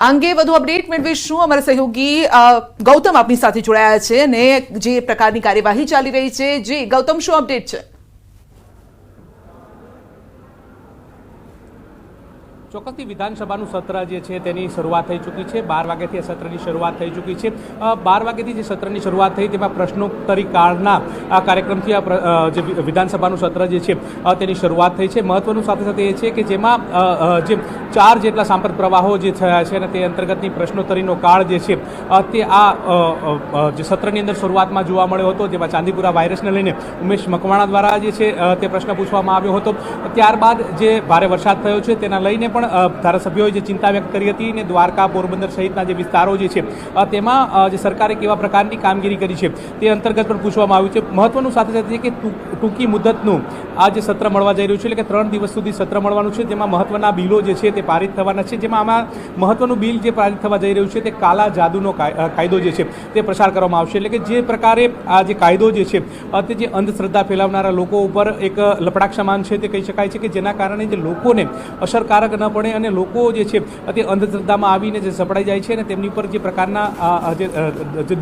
અંગે વધુ અપડેટ મેળવીશું અમારા સહયોગી ગૌતમ આપણી સાથે જોડાયા છે અને જે પ્રકારની કાર્યવાહી ચાલી રહી છે જી ગૌતમ શું અપડેટ છે? ચોક્કસથી વિધાનસભાનું સત્ર જે છે તેની શરૂઆત થઈ ચૂકી છે। 12 વાગ્યાથી આ સત્રની શરૂઆત થઈ ચૂકી છે। 12 વાગ્યાથી જે સત્રની શરૂઆત થઈ તેમાં પ્રશ્નોત્તરી કાળના આ કાર્યક્રમથી જે વિધાનસભાનું સત્ર જે છે તેની શરૂઆત થઈ છે। મહત્વનું સાથે સાથે એ છે કે જેમાં જે 4 જેટલા સાંપ્રત પ્રવાહો જે થયા છે અને તે અંતર્ગતની પ્રશ્નોત્તરીનો કાળ જે છે તે આ જે સત્રની અંદર શરૂઆતમાં જોવા મળ્યો હતો, જેમાં ચાંદીપુરા વાયરસને લઈને ઉમેશ મકવાણા દ્વારા જે છે તે પ્રશ્ન પૂછવામાં આવ્યો હતો। ત્યારબાદ જે ભારે વરસાદ થયો છે તેના લઈને પણ ધારાસભ્યોએ જે ચિંતા વ્યક્ત કરી હતી ને દ્વારકા, પોરબંદર સહિતના જે વિસ્તારો જે છે તેમાં જે સરકારે કેવા પ્રકારની કામગીરી કરી છે તે અંતર્ગત પણ પૂછવામાં આવ્યું છે। મહત્વનું સાથે સાથે કે ટૂંકી મુદતનું આ જે સત્ર મળવા જઈ રહ્યું છે, એટલે કે 3 દિવસ સુધી સત્ર મળવાનું છે, જેમાં મહત્વના બિલો જે છે તે પારિત થવાના છે। જેમાં આમાં મહત્વનું બિલ જે પારિત થવા જઈ રહ્યું છે તે કાલા જાદુનો કાયદો જે છે તે પ્રસાર કરવામાં આવશે। એટલે કે જે પ્રકારે આ જે કાયદો જે છે તે જે અંધશ્રદ્ધા ફેલાવનારા લોકો ઉપર એક લપડાક સમાન છે તે કહી શકાય છે, કે જેના કારણે જે લોકોને અસરકારક ન પડે અને લોકો જે છે તે અંધશ્રદ્ધામાં આવીને જે સપડાઈ જાય છે અને તેમની પર જે પ્રકારના જે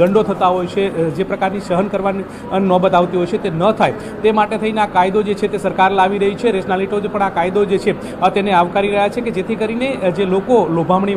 દંડો થતા હોય છે, જે પ્રકારની સહન કરવાની નોબત આવતી હોય છે તે ન થાય તે માટે થઈને આ કાયદો જે છે તે સરકાર લાવી રહી છે। રેશનાલિટો પણ આ કાયદો જે છે તેને આવકારી રહ્યા છે, કે જેથી કરીને જે લોકો લોભામણી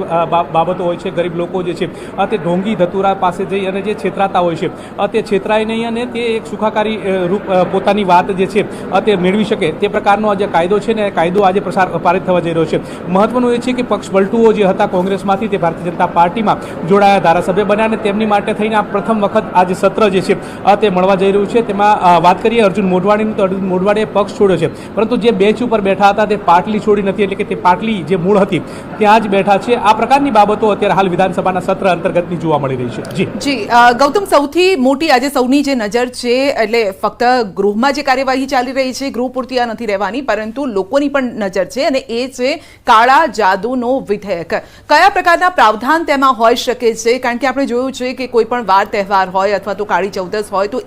બાબતો હોય છે, ગરીબ લોકો જે છે તે ઢોંગી ધતુરા પાસે જઈ અને જે છેતરાતા હોય છે તે છેતરાય નહીં અને તે એક સુખાકારી રૂપ પોતાની વાત જે છે તે મેળવી શકે તે પ્રકારનો જે કાયદો છે ને કાયદો આજે પારિત થવા જઈ રહ્યો છે। મહત્વનું એ છે કે પક્ષ પલટુઓ જે હતા કોંગ્રેસમાંથી તે ભારતીય જનતા પાર્ટીમાં જોડાયા ધારાસભ્ય બન્યા અને તેમની માટે થઈને આ પ્રથમ વખત આ જે સત્ર જે છે તે મળવા જઈ રહ્યું છે। તેમાં વાત કરીએ અર્જુન મોઢવાડીની, તો અર્જુન મોઢવાડીએ પક્ષ છોડ્યો છે, પરંતુ જે બેન્ચ ઉપર બેઠા હતા તે પાટલી છોડી નથી, એટલે કે તે પાટલી જે મૂળ હતી ત્યાં જ બેઠા છે। આ પ્રકારની બાબતો અત્યારે હાલ વિધાનસભાના સત્ર અંતર્ગતની જોવા મળી રહી છે। જી ગૌતમ, સૌથી મોટી આજે સૌની જે નજર છે એટલે ફક્ત ગૃહમાં જે કાર્યવાહી ચાલી રહી છે ગૃહ પૂરતી આ નથી રહેવાની, પરંતુ લોકોની પણ નજર છે અને એ છે કાળા જાદુનો વિધેયક। કયા પ્રકારના પ્રાવધાન તેમાં હોઈ શકે છે? કારણ કે આપણે જોયું છે કે કોઈ પણ વાર તહેવાર હોય અથવા તો કાળી ચૌદસ હોય તો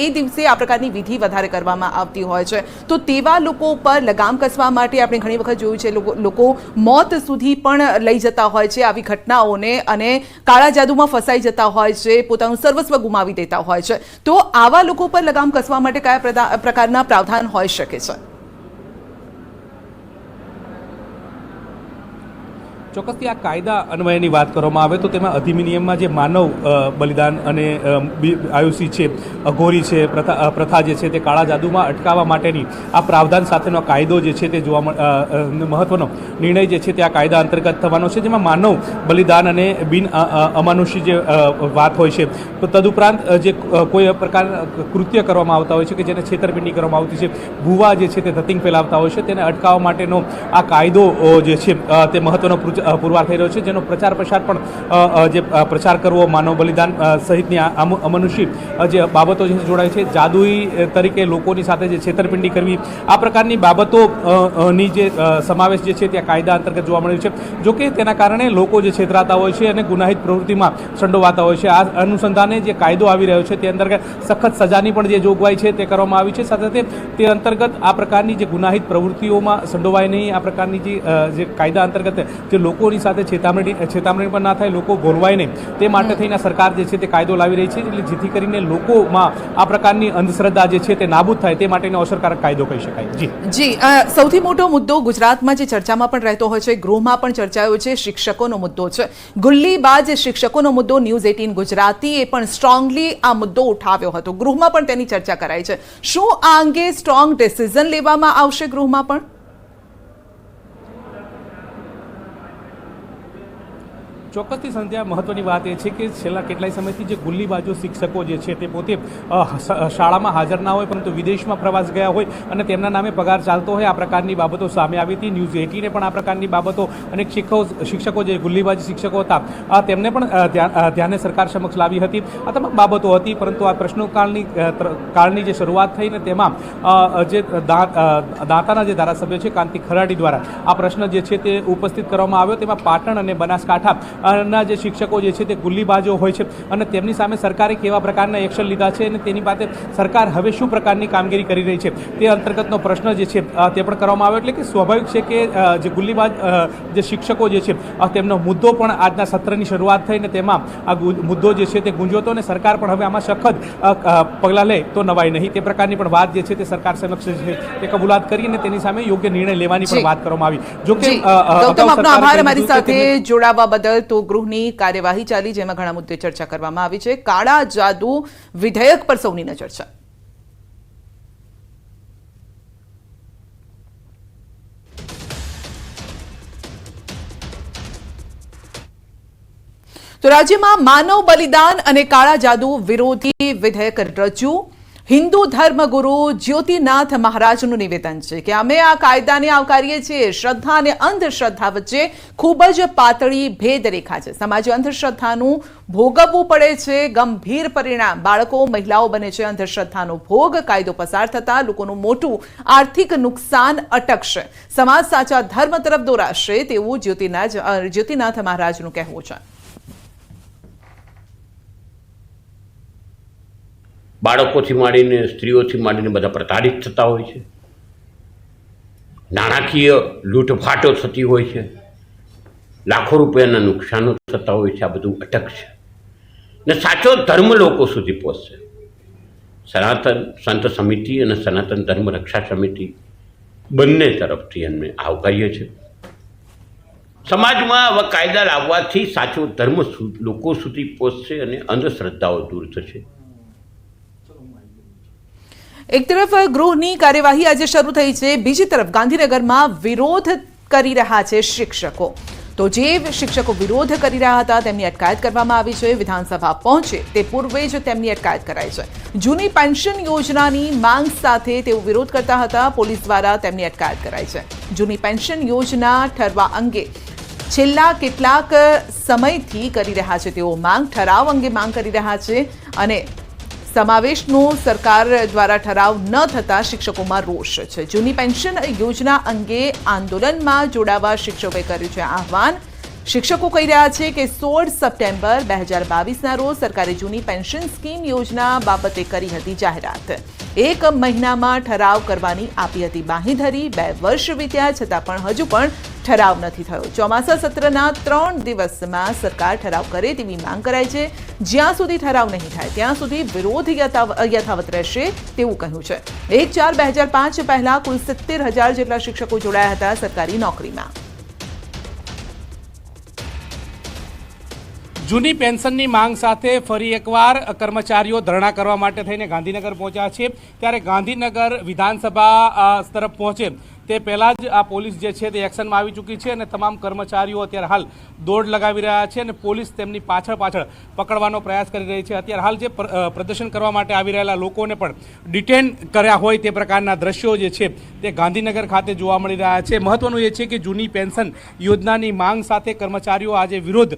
એ દિવસે આ પ્રકારની વિધિ વધારે કરવામાં આવતી હોય છે, તો તેવા લોકો ઉપર લગામ કસવા માટે આપણે ઘણી વખત જોયું છે લોકો મોત સુધી પણ લઈ જતા હોય છે આવી ઘટનાઓને અને કાળા જાદુમાં ફસાઈ જતા હોય છે, પોતાનું સર્વસ્વ ગુમાવી દેતા હોય છે, તો આવા લોકો પર લગામ કસવા માટે કયા પ્રકારના પ્રાવધાન હોઈ શકે છે? ચોક્કસથી આ કાયદા અન્વયની વાત કરવામાં આવે તો તેમાં અધિનિયમમાં જે માનવ બલિદાન અને આયુષી છે, અઘોરી છે, પ્રથા જે છે તે કાળા જાદુમાં અટકાવવા માટેની આ પ્રાવધાન સાથેનો કાયદો જે છે તે જોવા મહત્વનો નિર્ણય જે છે તે આ કાયદા અંતર્ગત થવાનો છે, જેમાં માનવ બલિદાન અને બિન અમાનુષી જે વાત હોય છે તો તદુપરાંત જે કોઈ પ્રકાર કૃત્ય કરવામાં આવતા હોય છે કે જેને છેતરપિંડી કરવામાં આવતી છે, ભૂવા જે છે તે ધતિંગ ફેલાવતા હોય છે, તેને અટકાવવા માટેનો આ કાયદો જે છે તે મહત્વનો પુરવાર થઈ રહ્યો છે, જેનો પ્રચાર પ્રસાર પણ જે પ્રચાર કરવો, માનવ બલિદાન સહિતની અમાનુષી જે બાબતો જે જોડાય છે, જાદુઈ તરીકે લોકોની સાથે જે છેતરપિંડી કરવી, આ પ્રકારની બાબતોની જે સમાવેશ જે છે ત્યાં કાયદા અંતર્ગત જોવા મળ્યું છે। જોકે તેના કારણે લોકો જે છેતરાતા હોય છે અને ગુનાહિત પ્રવૃત્તિમાં સંડોવાતા હોય છે, આ અનુસંધાને જે કાયદો આવી રહ્યો છે તે અંતર્ગત સખત સજાની પણ જે જોગવાઈ છે તે કરવામાં આવી છે। સાથે સાથે તે અંતર્ગત આ પ્રકારની જે ગુનાહિત પ્રવૃત્તિઓમાં સંડોવાય નહીં, આ પ્રકારની જે કાયદા અંતર્ગત જે લોકોની સાથે છેતરપિંડી પણ ના થાય, લોકો ભોલવાય નહીં તે માટે થઈને સરકાર જે છે તે કાયદો લાવી રહી છે, એટલે જેથી કરીને લોકોમાં આ પ્રકારની અંધશ્રદ્ધા જે છે તે નાબૂદ થાય તે માટેનો અસરકારક કાયદો કહી શકાય। જી સૌથી મોટો મુદ્દો ગુજરાતમાં જે ચર્ચામાં પણ રહેતો હોય છે, ગૃહમાં પણ ચર્ચાયો છે, શિક્ષકોનો મુદ્દો છે। ગુલ્લીબાજ શિક્ષકોનો મુદ્દો ન્યૂઝ 18 ગુજરાતીએ પણ સ્ટ્રોંગલી આ મુદ્દો ઉઠાવ્યો હતો, ગૃહમાં પણ તેની ચર્ચા કરાઈ છે। શું આ અંગે સ્ટ્રોંગ ડિસિઝન લેવામાં આવશે ગૃહમાં પણ? ચોક્કસથી સંધ્યા, મહત્વની વાત એ છે કે છેલ્લા કેટલાય સમયથી જે ગુલ્લીબાજો શિક્ષકો જે છે તે પોતે શાળામાં હાજર ના હોય પરંતુ વિદેશમાં પ્રવાસ ગયા હોય અને તેમના નામે પગાર ચાલતો હોય, આ પ્રકારની બાબતો સામે આવી હતી। ન્યૂઝ 18 પણ આ પ્રકારની બાબતો અને શિક્ષકો જે ગુલ્લીબાજી શિક્ષકો હતા તેમને પણ ધ્યાને સરકાર સમક્ષ લાવી હતી। આ તમામ બાબતો હતી, પરંતુ આ પ્રશ્નોકાળની જે શરૂઆત થઈ ને તેમાં જે દાંતાના જે ધારાસભ્ય છે કાંતિ ખરાડી દ્વારા આ પ્રશ્ન જે છે તે ઉપસ્થિત કરવામાં આવ્યો, તેમાં પાટણ અને બનાસકાંઠા ના જે શિક્ષકો જે છે તે ગુલ્લીબાજો હોય છે અને તેમની સામે સરકારે કેવા પ્રકારના એક્શન લીધા છે અને તેની પાસે સરકાર હવે શું પ્રકારની કામગીરી કરી રહી છે તે અંતર્ગતનો પ્રશ્ન જે છે તે પણ કરવામાં આવ્યો. એટલે કે સ્વાભાવિક છે કે જે ગુલ્લીબાજ જે શિક્ષકો જે છે તેમનો મુદ્દો પણ આજના સત્રની શરૂઆત થઈને તેમાં આ મુદ્દો જે છે તે ગુંજ્યો હતો અને સરકાર પણ હવે આમાં સખત પગલાં લે તો નવાય નહીં તે પ્રકારની પણ વાત જે છે તે સરકાર સમક્ષ છે તે કબૂલાત કરી અને તેની સામે યોગ્ય નિર્ણય લેવાની પણ વાત કરવામાં આવી. જો કે ગૌતમ, આપનો આભાર અમારી સાથે જોડાવા બદલ. તો ગૃહની કાર્યવાહી ચાલી, જેમાં ઘણા મુદ્દે ચર્ચા કરવામાં આવી છે. કાળા જાદુ વિધેયક પર સૌની નજર છે. તો રાજ્યમાં માનવ બલિદાન અને કાળા જાદુ વિરોધી વિધેયક રજૂ. હિન્દુ ધર્મગુરુ જ્યોતિનાથ મહારાજનું નિવેદન છે કે અમે આ કાયદાને આવકારીએ છીએ. શ્રદ્ધા અને અંધશ્રદ્ધા વચ્ચે ખૂબ જ પાતળી ભેદરેખા છે. સમાજે અંધશ્રદ્ધાનું ભોગવવું પડે છે ગંભીર પરિણામ. બાળકો, મહિલાઓ બને છે અંધશ્રદ્ધાનો ભોગ. કાયદો પસાર થતા લોકોનું મોટું આર્થિક નુકસાન અટકશે. સમાજ સાચા ધર્મ તરફ દોરાશે તેવું જ્યોતિનાથ મહારાજનું કહેવું છે. બાળકોથી માંડીને સ્ત્રીઓથી માંડીને બધા પ્રતાડિત થતા હોય છે. નાણાકીય લૂંટફાટો થતી હોય છે. લાખો રૂપિયાના નુકસાનો થતા હોય છે. આ બધું અટકશે ને સાચો ધર્મ લોકો સુધી પહોંચશે. સનાતન સંત સમિતિ અને સનાતન ધર્મ રક્ષા સમિતિ બંને તરફથી એમને આવકારીએ છીએ. સમાજમાં આવા કાયદા લાવવાથી સાચો ધર્મ લોકો સુધી પહોંચશે અને અંધશ્રદ્ધાઓ દૂર થશે. એક તરફ ગૃહની કાર્યવાહી આજે શરૂ થઈ છે, બીજી તરફ ગાંધીનગરમાં વિરોધ કરી રહ્યા છે શિક્ષકો. તો જે શિક્ષકો વિરોધ કરી રહ્યા હતા તેમની અટકાયત કરવામાં આવી છે. વિધાનસભા પહોંચે તે પૂર્વે જ તેમની અટકાયત કરાઈ છે. જૂની પેન્શન યોજનાની માંગ સાથે તેઓ વિરોધ કરતા હતા. પોલીસ દ્વારા તેમની અટકાયત કરાઈ છે. જૂની પેન્શન યોજના ઠરવા અંગે છેલ્લા કેટલાક સમયથી કરી રહ્યા છે તેઓ માંગ. ઠરાવ અંગે માંગ કરી રહ્યા છે અને સમાવેશનો સરકાર દ્વારા ઠરાવ ન થતા શિક્ષકોમાં રોષ છે. જૂની પેન્શન યોજના અંગે આંદોલનમાં જોડાવા શિક્ષકોએ કર્યું છે આહવાન. શિક્ષકો કહી રહ્યા છે કે 16 સપ્ટેમ્બર 2022ના રોજ સરકારે જૂની પેન્શન સ્કીમ યોજના બાબતે કરી હતી જાહેરાત. 1 મહિનામાં ઠરાવ કરવાની આપી હતી બાંહેધરી. 2 વર્ષ વીત્યા છતાં પણ હજુ પણ ઠરાવ નથી થયો. ચોમાસા સત્રના 3 દિવસમાં સરકાર ઠરાવ કરે તેવી માંગ કરાઈ છે. જ્યાં સુધી ઠરાવ નહીં થાય ત્યાં સુધી વિરોધ યથાવત રહેશે તેવું કહ્યું છે. 1/4/2005 પહેલા કુલ 70,000 જેટલા શિક્ષકો જોડાયા હતા સરકારી નોકરીમાં. જૂની પેન્શનની માંગ સાથે ફરી એકવાર કર્મચારીઓ ધરણા કરવા માટે થઈને ગાંધીનગર પહોંચ્યા છે. ત્યારે ગાંધીનગર વિધાનસભા તરફ પહોંચે તે પહેલાં જ આ પોલીસ જે છે તે એક્શનમાં આવી ચૂકી છે અને તમામ કર્મચારીઓ અત્યારે હાલ દોડ લગાવી રહ્યા છે અને પોલીસ તેમની પાછળ પકડવાનો પ્રયાસ કરી રહી છે. અત્યારે હાલ જે પ્રદર્શન કરવા માટે આવી રહેલા લોકોને પણ ડિટેન કર્યા હોય તે પ્રકારના દ્રશ્યો જે છે તે ગાંધીનગર ખાતે જોવા મળી રહ્યા છે. મહત્વનું એ છે કે જૂની પેન્શન યોજનાની માંગ સાથે કર્મચારીઓ આજે વિરોધ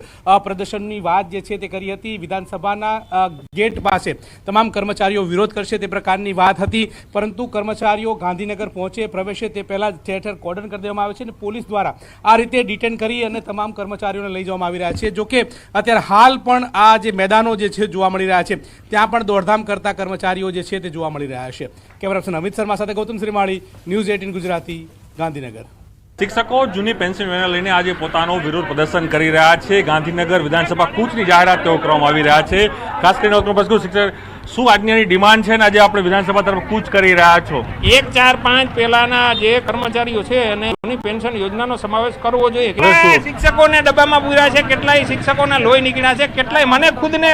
પ્રદર્શનની વાત જે છે તે કરી હતી. વિધાનસભાના ગેટ પાસે તમામ કર્મચારીઓ વિરોધ કરશે તે પ્રકારની વાત હતી, પરંતુ કર્મચારીઓ ગાંધીનગર પહોંચે પ્રવેશે તે પહેલાં ઠેર ઠેર કોર્ડન કરી દેવામાં આવે છે અને પોલીસ દ્વારા આ રીતે ડિટેન કરી અને તમામ કર્મચારીઓને લઈ જવામાં આવી રહ્યા છે. જોકે અત્યારે હાલ પણ આ જે મેદાનો જે છે જોવા મળી રહ્યા છે ત્યાં પણ દોડધામ કરતા કર્મચારીઓ જે છે તે જોવા મળી રહ્યા છે. કેમેરા પર્સન અમિત શર્મા સાથે ગૌતમ શ્રીમાળી, ન્યૂઝ 18 ગુજરાતી, ગાંધીનગર. શિક્ષકો જૂની પેન્શન યોજના લઈને આજે પોતાનો વિરોધ પ્રદર્શન કરી રહ્યા છે. ગાંધીનગર વિધાનસભા કૂચની જાહેરાત તેઓ કરવામાં આવી રહ્યા છે. ખાસ કરીને શિક્ષક શું આજની ડિમાન્ડ છે ને આજે આપણે વિધાનસભા તરફ કૂચ કરી રહ્યા છો? 1-4-5 પહેલાના જે કર્મચારીઓ છે અને જૂની પેન્શન યોજનાનો સમાવેશ કરવો જોઈએ. કેટલાય શિક્ષકોને ડબ્બામાં પૂર્યા છે, કેટલાય શિક્ષકોના લોહી નીકળ્યા છે, કેટલાય મને ખુદને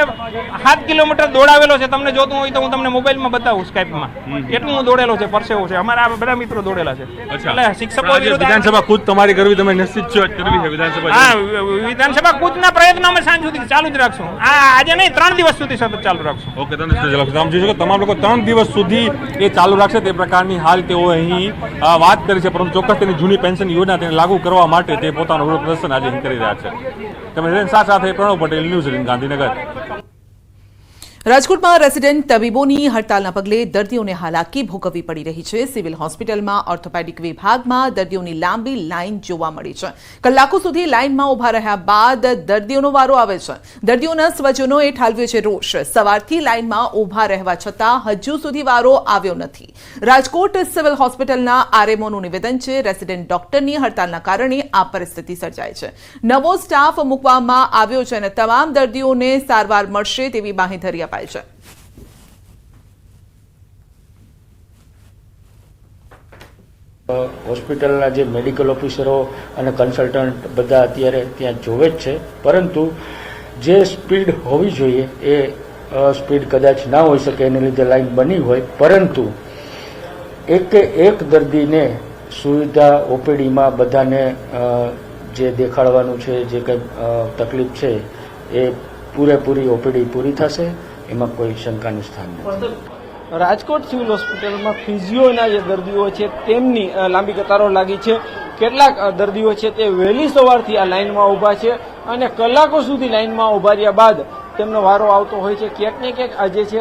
7 કિલોમીટર દોડાવેલો છે. તમને જોતું હોય તો હું તમને મોબાઈલમાં બતાવું સ્કાઈપમાં. એટલું હું દોડેલો છે, પરસેવો છે. અમારા બધા મિત્રો દોડેલા છે. એટલે શિક્ષકો વિધાનસભા કૂચ તમારી કરવી, તમે નિશ્ચિત છો કરવી છે વિધાનસભા? હા, વિધાનસભા કૂચના પ્રયત્નો અમે સાંજ સુધી ચાલુ જ રાખશું. આજે નહીં, 3 દિવસ સુધી સતત ચાલુ રાખશું. ઓકે, તમામ લોકો 3 દિવસ સુધી એ ચાલુ રાખશે તે પ્રકારની હાલ તેઓ અહીં વાત કરી છે. પરંતુ ચોક્કસ તેની જૂની પેન્શન યોજના તેને લાગુ કરવા માટે તે પોતાનું વિરોધ પ્રદર્શન આજે કરી રહ્યા છે. તમે સાથે પ્રણવ પટેલ, ન્યૂઝ 18 ગાંધીનગર. રાજકોટમાં રેસિડેન્ટ તબીબોની હડતાલના પગલે દર્દીઓને હાલાકી ભોગવવી પડી રહી છે. સિવિલ હોસ્પિટલમાં ઓર્થોપેડિક વિભાગમાં દર્દીઓની લાંબી લાઇન જોવા મળી છે. કલાકો સુધી લાઇનમાં ઉભા રહ્યા બાદ દર્દીઓનો વારો આવે છે. દર્દીઓના સ્વજનોએ ઠાલવ્યો છે રોષ. સવારથી લાઇનમાં ઉભા રહેવા છતાં હજુ સુધી વારો આવ્યો નથી. રાજકોટ સિવિલ હોસ્પિટલના આરએમઓનું નિવેદન છે, રેસિડેન્ટ ડોક્ટરની હડતાલના કારણે આ પરિસ્થિતિ સર્જાય છે. નવો સ્ટાફ મૂકવામાં આવ્યો છે અને તમામ દર્દીઓને સારવાર મળશે તેવી બાંહેધરી અપાઈ છે. હોસ્પિટલના જે મેડિકલ ઓફિસરો અને કન્સલ્ટન્ટ બધા અત્યારે ત્યાં જોવે જ છે, પરંતુ જે સ્પીડ હોવી જોઈએ એ સ્પીડ કદાચ ના હોઈ શકે, એને લીધે લાઈન બની હોય, પરંતુ એક દર્દીને સુવિધા ઓપીડીમાં બધાને જે દેખાડવાનું છે, જે કંઈ તકલીફ છે એ પૂરેપૂરી ઓપીડી પૂરી થશે, એમાં કોઈ શંકાનું સ્થાન નથી. રાજકોટ સિવિલ હોસ્પિટલમાં ફિઝિયોના જે દર્દીઓ છે તેમની લાંબી કતારો લાગી છે. કેટલાક દર્દીઓ છે તે વહેલી સવારથી આ લાઇનમાં ઊભા છે અને કલાકો સુધી લાઇનમાં ઊભા રહ્યા બાદ તેમનો વારો આવતો હોય છે. ક્યાંક ને ક્યાંક આ જે છે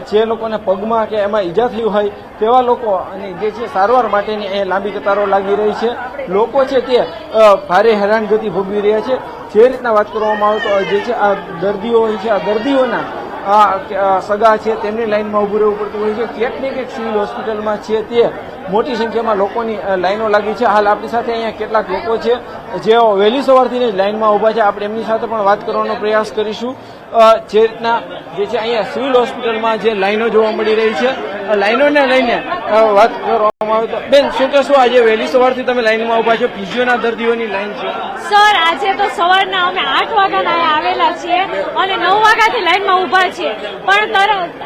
જે લોકોને પગમાં કે એમાં ઈજા થઈ હોય તેવા લોકો અને જે છે સારવાર માટેની અહીંયા લાંબી કતારો લાગી રહી છે. લોકો છે તે ભારે હેરાનગતિ ભોગવી રહ્યા છે. જે રીતના વાત કરવામાં આવે તો જે છે આ દર્દીઓ હોય છે, આ દર્દીઓના સગા છે તેમની લાઇનમાં ઊભું રહેવું પડતું હોય છે. ક્યાંક ને ક્યાંક સિવિલ હોસ્પિટલમાં છે તે મોટી સંખ્યામાં લોકોની લાઈનો લાગી છે. હાલ આપણી સાથે અહીંયા કેટલાક લોકો છે જેઓ વહેલી સવારથી જ લાઇનમાં ઊભા છે. આપણે એમની સાથે પણ વાત કરવાનો પ્રયાસ કરીશું. જે રીતના જે છે અહીંયા સિવિલ હોસ્પિટલમાં જે લાઈનો જોવા મળી રહી છે, લાઈનોને લઈને વાત કરવામાં આવે તો બેન શું કહેશો, આજે વહેલી સવારથી તમે લાઇનમાં ઊભા છો, ફિઝિયોના દર્દીઓની લાઈન છે? સર, આજે તો સવારના અમે 8 વાગ્યાના અહીંયા આવેલા છીએ અને 9 વાગ્યાથી લાઈનમાં ઊભા છીએ, પણ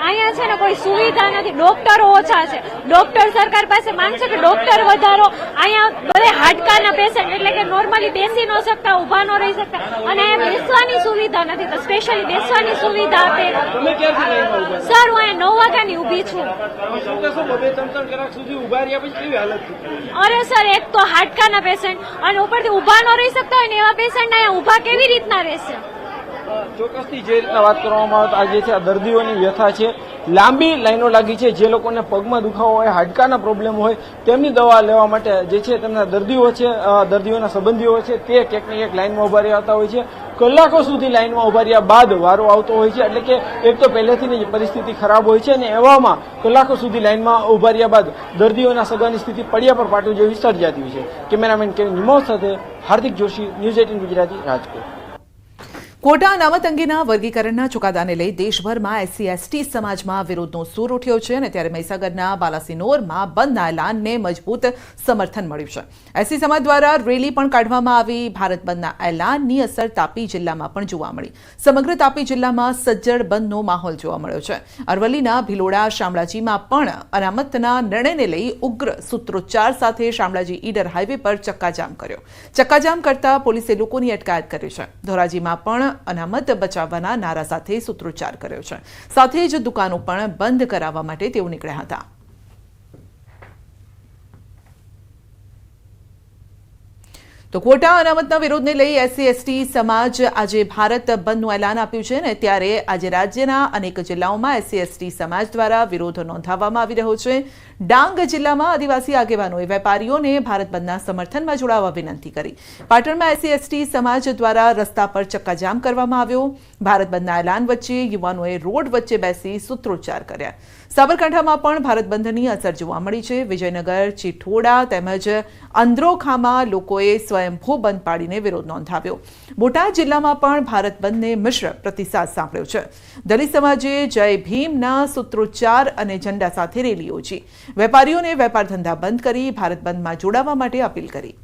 અહીંયા છે ને કોઈ સુવિધા નથી. ડોક્ટરો ઓછા છે. ડોક્ટર સરકાર પાસે માંગશે કે ડોક્ટર વધારો. અહીંયા બધે હાડકાના પેશન્ટ એટલે કે નોર્મલી બેસી ન શકતા, ઊભા ન રહી શકતા, અને અહીંયા બેસવાની સુવિધા નથી, તો સ્પેશિયલી બેસવાની સુવિધા આપે. તમે ક્યારથી લાઈનમાં ઊભા છો? સર, હું અહીંયા 9 વાગ્યાની ઊભી છું. શું કહેશો, 2-3 કલાક સુધી ઊભા રહ્યા પછી કેવી હાલત થઈ? અરે સર, એક તો હાડકાના પેશન્ટ અને ઉપરથી ઊભા ન રહી શકતા હોય ને એવા પેશન્ટ અહીંયા ઊભા કેવી રીતના રહેશે? ચોક્કસથી જે રીતના વાત કરવામાં આવે તો આ જે છે આ દર્દીઓની વ્યથા છે. લાંબી લાઈનો લાગી છે. જે લોકોને પગમાં દુખાવો હોય, હાડકાના પ્રોબ્લેમ હોય, તેમની દવા લેવા માટે જે છે તેમના દર્દીઓ છે, દર્દીઓના સંબંધીઓ છે તે ક્યાંક ને ક્યાંક લાઈનમાં ઉભા રહેતા હોય છે. કલાકો સુધી લાઈનમાં ઉભા રહ્યા બાદ વારો આવતો હોય છે. એટલે કે એક તો પહેલેથી જ પરિસ્થિતિ ખરાબ હોય છે અને એવામાં કલાકો સુધી લાઈનમાં ઉભા રહ્યા બાદ દર્દીઓના સગાની સ્થિતિ પડ્યા પર પાટું જેવી સર્જાતી હોય છે. કેમેરામેન કેવિન નિમોસ સાથે હાર્દિક જોશી, ન્યૂઝ 18 ગુજરાતી, રાજકોટ. કોટા અનામત અંગેના વર્ગીકરણના ચુકાદાને લઈ દેશભરમાં SC/ST સમાજમાં વિરોધનો સૂર ઉઠ્યો છે અને ત્યારે મહીસાગરના બાલાસિનોરમાં બંધના એલાનને મજબૂત સમર્થન મળ્યું છે. SC સમાજ દ્વારા રેલી પણ કાઢવામાં આવી. ભારત બંધના એલાનની અસર તાપી જિલ્લામાં પણ જોવા મળી. સમગ્ર તાપી જિલ્લામાં સજ્જડ બંધનો માહોલ જોવા મળ્યો છે. અરવલ્લીના ભિલોડા, શામળાજીમાં પણ અનામતના નિર્ણયને લઈ ઉગ્ર સૂત્રોચ્ચાર સાથે શામળાજી ઈડર હાઈવે પર ચક્કાજામ કર્યો. ચક્કાજામ કરતા પોલીસે લોકોની અટકાયત કરી છે. ધોરાજીમાં પણ અનામત બચાવવાના નારા સાથે સૂત્રોચ્ચાર કર્યો છે. સાથે જ દુકાનો પણ બંધ કરાવવા માટે તેઓ નીકળ્યા હતા. તો કોટા અનામતના વિરોધને લઈ SC/ST સમાજ આજે ભારત બંધનું એલાન આપ્યું છે અને ત્યારે આજે રાજ્યના અનેક જિલ્લાઓમાં SC/ST સમાજ દ્વારા વિરોધ નોંધાવવામાં આવી રહ્યો છે. ડાંગ જિલ્લામાં આદિવાસી આગેવાનોએ વેપારીઓને ભારત બંધના સમર્થનમાં જોડાવા વિનંતી કરી. પાટણમાં SC/ST સમાજ દ્વારા રસ્તા પર ચક્કાજામ કરવામાં આવ્યો. ભારત બંધના એલાન વચ્ચે યુવાનોએ રોડ વચ્ચે બેસી સૂત્રોચ્ચાર કર્યા. સાબરકાંઠામાં પણ ભારત બંધની અસર જોવા મળી છે. વિજયનગર, ચિઠોડા તેમજ અંદ્રોખામાં લોકોએ સ્વયંભૂ બંધ પાડીને વિરોધ નોંધાવ્યો. બોટાદ જિલ્લામાં પણ ભારત બંધને મિશ્ર પ્રતિસાદ સાંપડ્યો છે. દલિત સમાજે જય ભીમના સૂત્રોચ્ચાર અને ઝંડા સાથે રેલી યોજી. વેપારીઓને વેપાર ધંધા બંધ કરી ભારત બંધમાં જોડાવા માટે અપીલ કરી.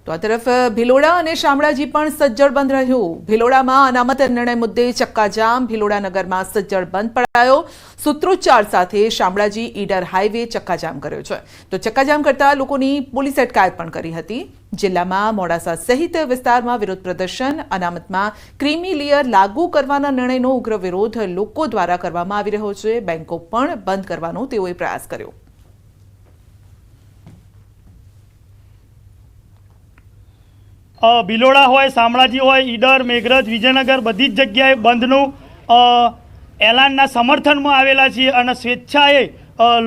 તો આ તરફ ભિલોડા અને શામળાજી પણ સજ્જડ બંધ રહ્યું. ભિલોડામાં અનામત નિર્ણય મુદ્દે ચક્કાજામ. ભિલોડા નગરમાં સજ્જડ બંધ પડાયો. સૂત્રોચ્ચાર સાથે શામળાજી ઈડર હાઈવે ચક્કાજામ કર્યો છે. તો ચક્કાજામ કરતા લોકોની પોલીસ અટકાયત પણ કરી હતી. જિલ્લામાં મોડાસા સહિત વિસ્તારમાં વિરોધ પ્રદર્શન. અનામતમાં ક્રીમી લેયર લાગુ કરવાના નિર્ણયનો ઉગ્ર વિરોધ લોકો દ્વારા કરવામાં આવી રહ્યો છે. બેંકો પણ બંધ કરવાનો તેઓએ પ્રયાસ કર્યો. ભિલોડા હોય, શામળાજી હોય, ઈડર, મેઘરજ, વિજયનગર બધી જ જગ્યાએ બંધનું એલાનના સમર્થનમાં આવેલા છીએ અને સ્વેચ્છાએ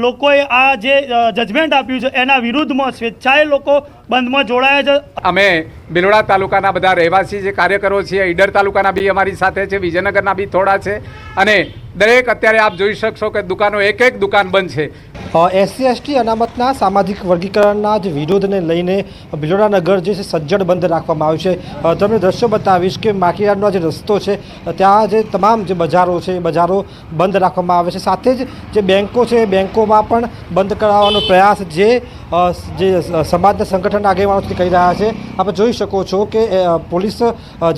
લોકોએ આ જે જજમેન્ટ આપ્યું છે એના વિરુદ્ધમાં સ્વેચ્છાએ લોકો બંધમાં જોડાયા છે. અમે ભિલોડા તાલુકાના બધા રહેવાસી જે કાર્યકરો છીએ, ઈડર તાલુકાના બી અમારી સાથે છે, વિજયનગરના બી થોડા છે અને દરેક અત્યારે આપ જોઈ શકશો કે દુકાનો એક દુકાન બંધ છે. SC ST અનામતના સામાજિક વર્ગીકરણના જ વિરોધને લઈને ભિલોડા નગર જે છે સજ્જડ બંધ રાખવામાં આવ્યું છે. તમને દ્રશ્યો બતાવીશ કે માર્કેટયાર્ડનો જે રસ્તો છે ત્યાં જે તમામ જે બજારો છે એ બજારો બંધ રાખવામાં આવે છે. સાથે જ જે બેન્કો છે એ બેન્કોમાં પણ બંધ કરાવવાનો પ્રયાસ જે સમાજના સંગઠન આગેવાનોથી કરી રહ્યા છે. આપણે જોઈ શકો છો કે પોલીસ,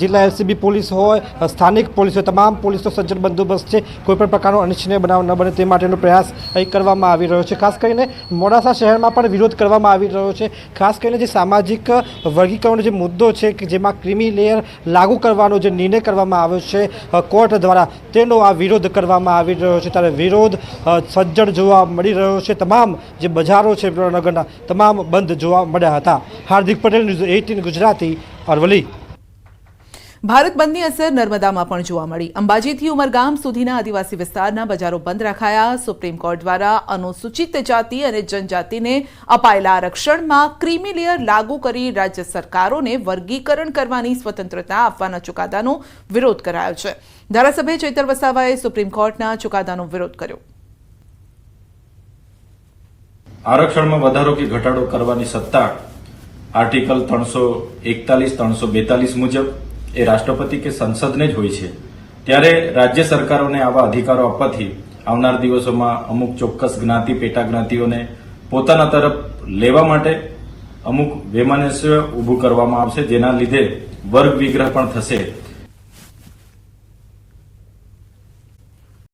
જિલ્લા LCB પોલીસ હોય, સ્થાનિક પોલીસ હોય, તમામ પોલીસનો સજ્જડ બંદોબસ્ત છે. કોઈપણ પ્રકારનો અનિચ્છનીય બનાવ ન બને તે માટેનો પ્રયાસ અહીં કરવામાં આવી રહ્યો છે. ખાસ કરીને મોડાસા શહેરમાં પણ વિરોધ કરવામાં આવી રહ્યો છે. ખાસ કરીને જે સામાજિક વર્ગીકરણનો જે મુદ્દો છે કે જેમાં ક્રીમી લેયર લાગુ કરવાનો જે નિર્ણય કરવામાં આવ્યો છે કોર્ટ દ્વારા, તેનો આ વિરોધ કરવામાં આવી રહ્યો છે. ત્યારે વિરોધ સજ્જડ જોવા મળી રહ્યો છે. તમામ જે બજારો છે નગરના તમામ બંધ જોવા મળ્યા હતા. હાર્દિક પટેલ, ન્યૂઝ 18 ગુજરાતી, અરવલ્લી. ભારત બંધની અસર નર્મદામાં પણ જોવા મળી. અંબાજીથી ઉમરગામ સુધીના આદિવાસી વિસ્તારના બજારો બંધ રાખાયા. સુપ્રીમ કોર્ટ દ્વારા અનુસૂચિત જાતિ અને જનજાતિને અપાયેલા આરક્ષણમાં ક્રીમી લેયર લાગુ કરી રાજ્ય સરકારોને વર્ગીકરણ કરવાની સ્વતંત્રતા આપવાના ચુકાદાનો વિરોધ કરાયો છે. ધારાસભ્ય ચૈતર વસાવાએ સુપ્રીમ કોર્ટના ચુકાદાનો વિરોધ કર્યો. આરક્ષણમાં વધારો કે ઘટાડો કરવાની સત્તા આર્ટિકલ 341, 342 મુજબ એ રાષ્ટ્રપતિ કે સંસદને જ હોય છે. ત્યારે રાજ્ય સરકારોને આવા અધિકારો આપવાથી આવનાર દિવસોમાં અમુક ચોક્કસ જ્ઞાતિ, પેટા જ્ઞાતિઓને પોતાના તરફ લેવા માટે અમુક વૈમનસ્ય ઊભું કરવામાં આવશે, જેના લીધે વર્ગ વિગ્રહ પણ થશે.